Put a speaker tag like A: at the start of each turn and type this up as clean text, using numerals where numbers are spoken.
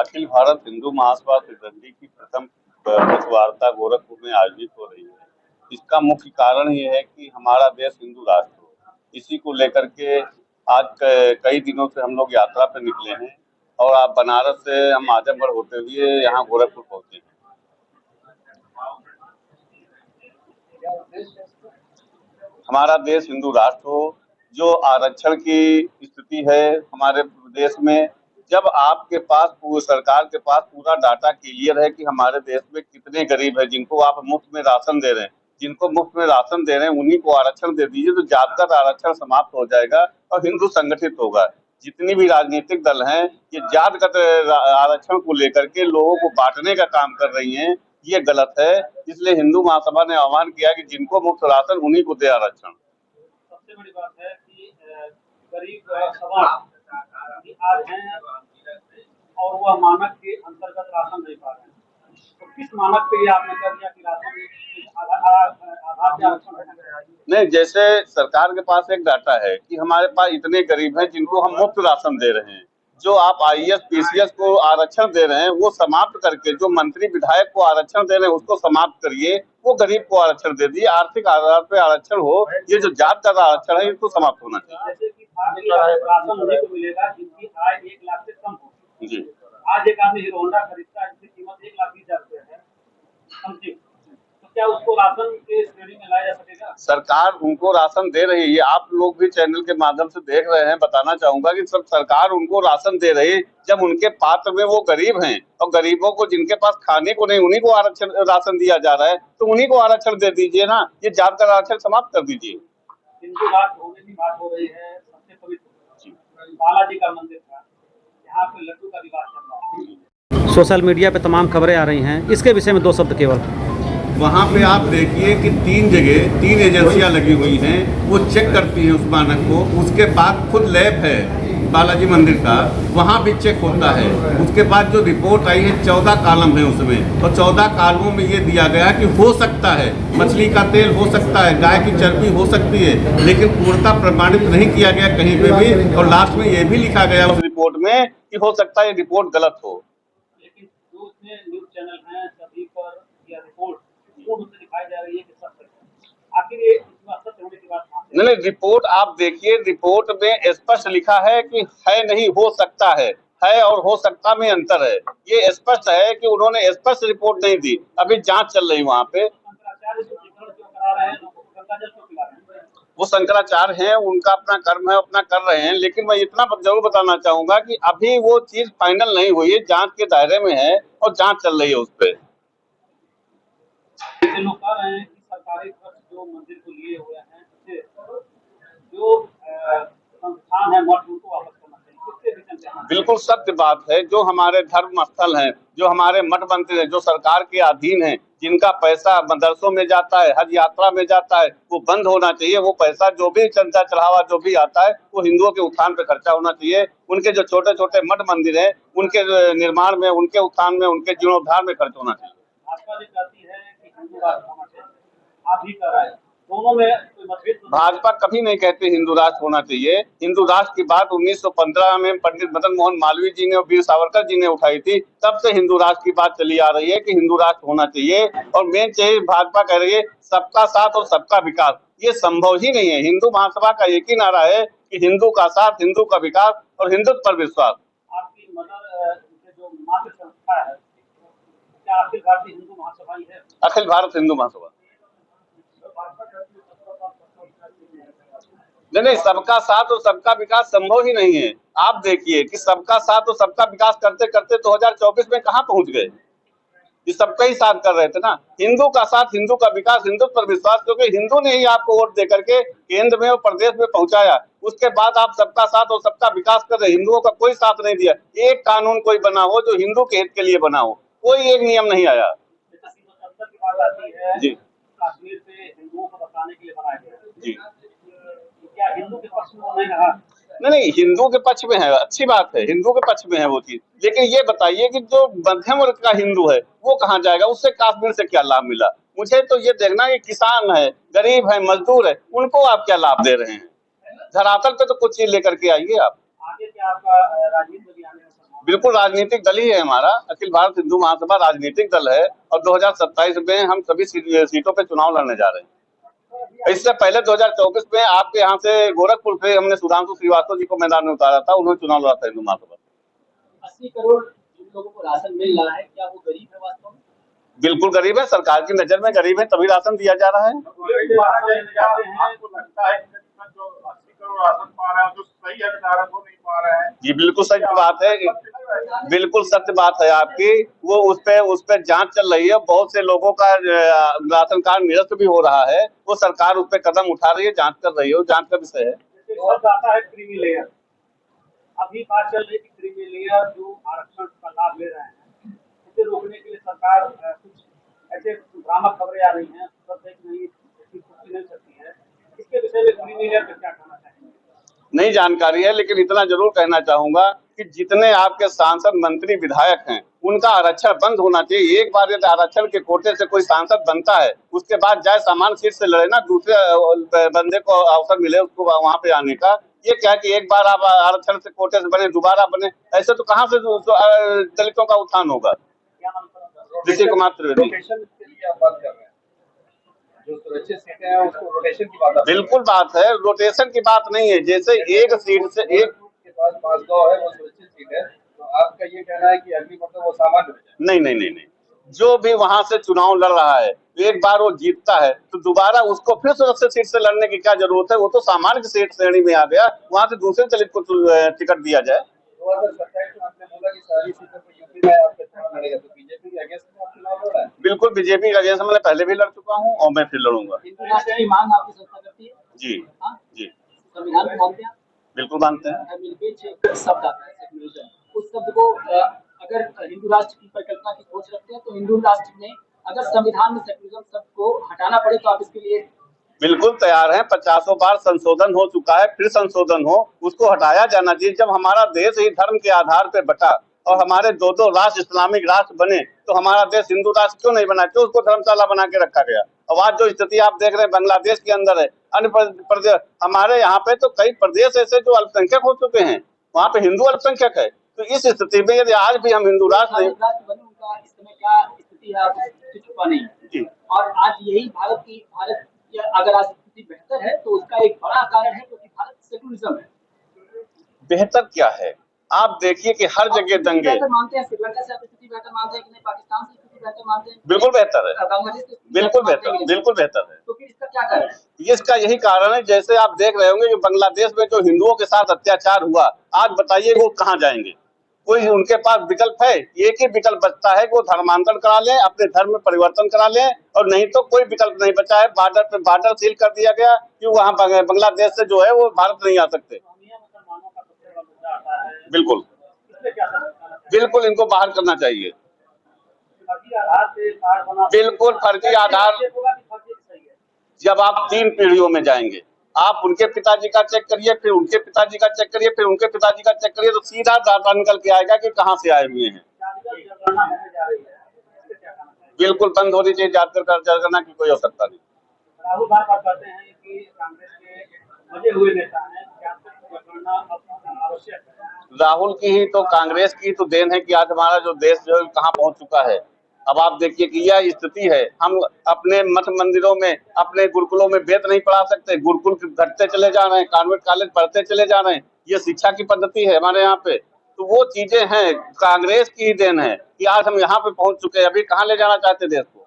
A: अखिल भारत हिंदू महासभा सिद्धंडी की प्रथम प्रेस वार्ता गोरखपुर में आयोजित हो रही है। इसका मुख्य कारण ये है कि हमारा देश हिंदू राष्ट्र हो। इसी को लेकर के आज कई दिनों से हम लोग यात्रा पर निकले हैं और आप बनारस से हम आजमगढ़ होते हुए यहाँ गोरखपुर पहुंचे हैं। हमारा देश हिंदू राष्ट्र हो, जो आरक्षण की स्थिति है हमारे देश में, जब आपके पास सरकार के पास पूरा डाटा क्लियर है कि हमारे देश में कितने गरीब हैं जिनको आप मुफ्त में राशन दे रहे हैं, जिनको मुफ्त में राशन दे रहे हैं उन्हीं को आरक्षण दे दीजिए तो जातगत आरक्षण समाप्त हो जाएगा और हिंदू संगठित होगा। जितनी भी राजनीतिक दल हैं ये जातगत आरक्षण को लेकर के लोगों को बांटने का काम कर रही हैं, ये गलत है। इसलिए हिंदू महासभा ने आह्वान किया कि जिनको मुफ्त राशन उन्हीं को दे आरक्षण।
B: सबसे बड़ी बात है कि गरीब समाज आज हैं और वह मानक के अंतर्गत राशन नहीं पा रहे हैं, तो किस मानक पे आपने कर दिया कि राशन आधार पे आरक्षण है?
A: नहीं, जैसे सरकार के पास एक डाटा है कि हमारे पास इतने गरीब हैं जिनको हम मुफ्त राशन दे रहे हैं, जो आप आईएएस पीसीएस को आरक्षण दे रहे हैं वो समाप्त करके जो मंत्री विधायक को आरक्षण दे रहे हैं उसको समाप्त करिए, वो गरीब को आरक्षण दे दिए, आर्थिक आधार पे आरक्षण हो। ये जो जात का आरक्षण है इसको समाप्त होना चाहिए।
B: जैसे कि राशन उन्हीं को मिलेगा जिनकी आय 1 लाख से कम हो।
A: जी,
B: आज एक आदमी हीरो होंडा खरीदता है जिसकी कीमत 1,20,000 रुपए है समथिंग, तो क्या उसको राशन के श्रेणी में लाया जा सकेगा?
A: सरकार उनको राशन दे रही है, आप लोग भी चैनल के माध्यम से देख रहे हैं। बताना चाहूंगा कि सब सरकार उनको राशन दे रही है जब उनके पात्र में वो गरीब हैं, और गरीबों को जिनके पास खाने को नहीं उन्हीं को आरक्षण राशन दिया जा रहा है, तो उन्हीं को आरक्षण दे दीजिए ना। ये जात का आरक्षण समाप्त कर दीजिए।
B: हिंदू राष्ट्र होने की बात हो रही है, सबसे पवित्र बालाजी का मंदिर था, यहाँ पे लड्डू का विवाद चल रहा है।
C: सोशल मीडिया पे तमाम खबरें आ रही हैं, इसके विषय में 2 शब्द केवल।
D: वहाँ पे आप देखिए कि 3 जगह 3 एजेंसियां लगी हुई हैं, वो चेक करती हैं उस मानक को। उसके बाद खुद लैब है बालाजी मंदिर का, वहाँ भी चेक होता है। उसके बाद जो रिपोर्ट आई है 14 कॉलम है उसमें, और 14 कॉलमों में ये दिया गया कि हो सकता है मछली का तेल हो सकता है, गाय की चर्बी हो सकती है, लेकिन पूर्णतः प्रमाणित नहीं किया गया कहीं पे भी। और लास्ट में ये भी लिखा गया उस
A: रिपोर्ट में कि हो सकता है ये रिपोर्ट गलत हो।
B: लेकिन जो उसमें न्यूज चैनल हैं सभी पर यह रिपोर्ट पूर्ण रूप से दिखाई जा रही है कि सत्य है। आखिर ये सत्य होने की बात
A: नहीं, रिपोर्ट आप देखिए, रिपोर्ट में स्पष्ट लिखा है कि है नहीं हो सकता है और हो सकता में अंतर है। ये स्पष्ट है कि उन्होंने स्पष्ट रिपोर्ट नहीं दी, अभी जांच चल रही वहाँ पे। वो शंकराचार्य हैं, उनका अपना कर्म है, अपना कर रहे हैं, लेकिन मैं इतना जरूर बताना चाहूंगा कि अभी वो चीज फाइनल नहीं हुई है, जांच के दायरे में है और जांच चल रही है उस पर।
B: लोग कह रहे हैं कि सरकारी खर्च जो मंदिर को लिए हुए हैं जो संस्थान है मठ उनको वापस करना चाहिए।
A: बिल्कुल सत्य बात है। जो हमारे धर्म स्थल हैं, जो हमारे मठ मंदिर हैं, जो सरकार के अधीन हैं, जिनका पैसा मदरसों में जाता है, हज यात्रा में जाता है, वो बंद होना चाहिए। वो पैसा जो भी चंदा चढ़ावा जो भी आता है वो हिंदुओं के उत्थान पे खर्चा होना चाहिए। उनके जो छोटे छोटे मठ मंदिर हैं उनके निर्माण में, उनके उत्थान में, उनके जीर्णोद्धार में खर्च होना चाहिए।
B: भाजपा भी कहती है कि हिंदू राष्ट्र होना चाहिए, आप भी कह रहे हैं, दोनों में कोई मतभेद?
A: भाजपा कभी नहीं कहती हिंदू राष्ट्र होना चाहिए। हिंदू राष्ट्र की बात 1915 में पंडित मदन मोहन मालवीय जी ने और वीर सावरकर जी ने उठाई थी, तब से हिंदू राष्ट्र की बात चली आ रही है कि हिंदू राष्ट्र होना चाहिए। और मेन चाहिए, भाजपा कह रही है सबका साथ और सबका विकास, ये संभव ही नहीं है। हिंदू महासभा का एक ही नारा है कि हिंदू का साथ, हिंदू का विकास और हिंदुत्व पर विश्वास।
B: आपकी मदर जो मातृ संस्था है क्या अखिल भारतीय हिंदू महासभा ही है?
A: अखिल भारत हिंदू महासभा। नहीं, सबका साथ और सबका विकास संभव ही नहीं है। आप देखिए कि सबका साथ और सबका विकास करते करते 2024 में कहाँ पहुंच गए। ये सबका ही साथ कर रहे थे ना। हिंदू का साथ, हिंदू का विकास, हिंदुत्व पर विश्वास, क्योंकि हिंदू ने ही आपको वोट देकर के केंद्र में और प्रदेश में पहुंचाया। उसके बाद आप सबका साथ और सबका विकास कर रहे, हिंदुओं का कोई साथ नहीं दिया। एक कानून कोई बना हो जो हिंदू के हित के लिए बना हो, कोई एक नियम नहीं आया। जी,
B: कश्मीर से हिंदुओं को बचाने के लिए बनाया गया
A: जी।
B: क्या हिंदू के पक्ष में नहीं रहा?
A: नहीं, हिंदू के पक्ष में है, अच्छी बात है, हिंदू के पक्ष में है वो चीज। लेकिन ये बताइए कि जो मध्यम वर्ग का हिंदू है वो कहाँ जाएगा, उससे कश्मीर से क्या लाभ मिला? मुझे तो ये देखना कि किसान है, गरीब है, मजदूर है, उनको आप क्या लाभ दे रहे हैं? धरातल पे तो कुछ चीज लेकर के आइए आप।
B: आगे क्या आपका राजीव बलियानी
A: बिल्कुल राजनीतिक दल ही है हमारा। अखिल भारत हिंदू महासभा राजनीतिक दल है और 2027 में हम सभी सीटों पे चुनाव लड़ने जा रहे हैं। इससे पहले 2024 में आपके यहाँ से गोरखपुर से हमने सुधांशु श्रीवास्तव जी को मैदान में उतारा था, उन्होंने चुनाव लड़ा था हिंदू महासभा।
B: 80 करोड़ जिन लोगों को राशन मिल रहा है, क्या वो गरीब है वास्तव में?
A: बिल्कुल गरीब है, सरकार की नजर में गरीब है, तभी राशन दिया जा रहा है। जी बिल्कुल सच बात है, बिल्कुल सत्य बात है आपकी। वो उस पे जांच चल रही है, बहुत से लोगों का राशन कार्ड निरस्त भी हो रहा है, वो सरकार उस पे कदम उठा रही है, जांच कर रही है, वो जांच का विषय है।
B: आता है क्रीमी लेयर, अभी बात चल रही है कि क्रीमी लेयर जो आरक्षण का लाभ ले रहे हैं, उसे रोकने के लिए सरकार कुछ ऐसे भ्रामक खबरें आ रही हैं, नहीं सकती है। इसके विषय में क्रीमी लेयर पे क्या कहना चाहेंगे?
A: नहीं जानकारी है, लेकिन इतना जरूर कहना चाहूंगा कि जितने आपके सांसद मंत्री विधायक हैं उनका आरक्षण बंद होना चाहिए। एक बार यदि आरक्षण के कोटे से कोई सांसद बनता है, उसके बाद जाए सामान्य सीट से लड़े ना, दूसरे बंदे को अवसर मिले उसको वहां पे आने का। ये क्या कि एक बार आप आरक्षण से कोटे से बने दोबारा बने, ऐसे तो कहाँ से दलितों का उत्थान होगा। ऋषि कुमार त्रिवेदी।
B: जो सुरक्षित सीटें हैं उसको रोटेशन की बात,
A: बिल्कुल बात है, रोटेशन की बात नहीं है। जैसे एक सीट से एक
B: के पास 5-9 है वो सुरक्षित सीट है, तो आपका ये कहना है कि अगली मतलब वो सामान्य हो जाए?
A: नहीं, जो भी वहां से चुनाव लड़ रहा है, एक बार वो जीतता है तो दोबारा उसको फिर सुरक्षित सीट से लड़ने की क्या जरूरत है। वो तो सामान्य सीट श्रेणी में आ गया, वहां से दूसरे दलित को टिकट दिया जाए।
B: 2027 में आपने बोला कि सारी सीटों पर यूपी में आपका चुनाव लड़ेगा, तो बीजेपी के अगेंस्ट में आप चुनाव लड़ रहे हैं?
A: बिल्कुल, बीजेपी के अगेंस्ट में पहले भी लड़ चुका हूँ और मैं फिर लड़ूंगा।
B: हिंदू राष्ट्र की मांग आपकी संस्था करती है?
A: जी जी
B: संविधान में मानते हैं?
A: बिल्कुल मानते हैं।
B: निरपेक्ष एक शब्द आता है सेक्युलरिज्म, उस शब्द को अगर हिंदू राष्ट्र की परिकल्पना की सोच रखते हैं तो हिंदू राष्ट्र में अगर संविधान में सेक्युलरिज्म शब्द को हटाना पड़े तो आप इसके लिए
A: बिल्कुल तैयार हैं। 50 बार संशोधन हो चुका है, फिर संशोधन हो, उसको हटाया जाना चाहिए। जब हमारा देश ही धर्म के आधार पर बटा और हमारे दो राष्ट्र इस्लामिक राष्ट्र बने, तो हमारा देश हिंदू राष्ट्र क्यों नहीं बना, क्यों उसको धर्मशाला बना के रखा गया। और आज जो स्थिति आप देख रहे हैं बांग्लादेश के अंदर है, अन्य प्रदेश, हमारे यहाँ पे तो कई प्रदेश ऐसे जो अल्पसंख्यक हो चुके हैं, वहाँ पे हिंदू अल्पसंख्यक है। तो इस स्थिति में यदि आज भी हम हिंदू राष्ट्र नहीं,
B: उनका इस समय क्या स्थिति है छुपा नहीं, और आज यही भारत की अगर आज स्थिति बेहतर है तो उसका एक बड़ा कारण है क्योंकि भारत सेक्युलरिज्म है।
A: बेहतर क्या है, आप देखिए कि हर जगह दंगे।
B: मानते हैं श्रीलंका से स्थिति बेहतर मानते हैं कि नहीं, पाकिस्तान से स्थिति बेहतर मानते हैं?
A: बिल्कुल बेहतर है,
B: बांग्लादेश से
A: बिल्कुल बेहतर, बिल्कुल बेहतर है।
B: तो फिर इसका क्या कारण है?
A: इसका यही कारण है, जैसे आप देख रहे होंगे कि बांग्लादेश में जो हिंदुओं के साथ अत्याचार हुआ, आज बताइए वो कहाँ जाएंगे। कोई उनके पास विकल्प है? एक ही विकल्प बचता है कि वो धर्मांतरण करा लें, अपने धर्म में परिवर्तन करा लें, और नहीं तो कोई विकल्प नहीं बचा है। बॉर्डर सील कर दिया गया कि वहाँ बांग्लादेश से जो है वो भारत नहीं आ सकते। बिल्कुल बिल्कुल इनको बाहर करना चाहिए। बिल्कुल फर्जी आधार, जब आप 3 पीढ़ियों में जाएंगे, आप उनके पिताजी का चेक करिए, फिर उनके पिताजी का चेक करिए, फिर उनके पिताजी का चेक करिए, तो सीधा डाटा निकल के आएगा कि कहाँ से आए हुए हैं। बिल्कुल बंद होनी चाहिए, जनगणना की कोई आवश्यकता नहीं।
B: राहुल बात करते हैं कि कांग्रेस के मजे हुए नेता हैं, आवश्यक है।
A: राहुल की ही तो, कांग्रेस की तो देन है कि आज हमारा जो देश जो कहाँ पहुंच चुका है। अब आप देखिए कि यह स्थिति है, हम अपने मठ मंदिरों में, अपने गुरुकुलों में वेद नहीं पढ़ा सकते, गुरुकुल घटते चले जा रहे हैं, कॉन्वेंट कॉलेज बढ़ते चले जा रहे हैं। ये शिक्षा की पद्धति है हमारे यहाँ पे, तो वो चीजें हैं, कांग्रेस की ही देन है कि आज हम यहाँ पे पहुंच चुके हैं। अभी कहाँ ले जाना चाहते देश को?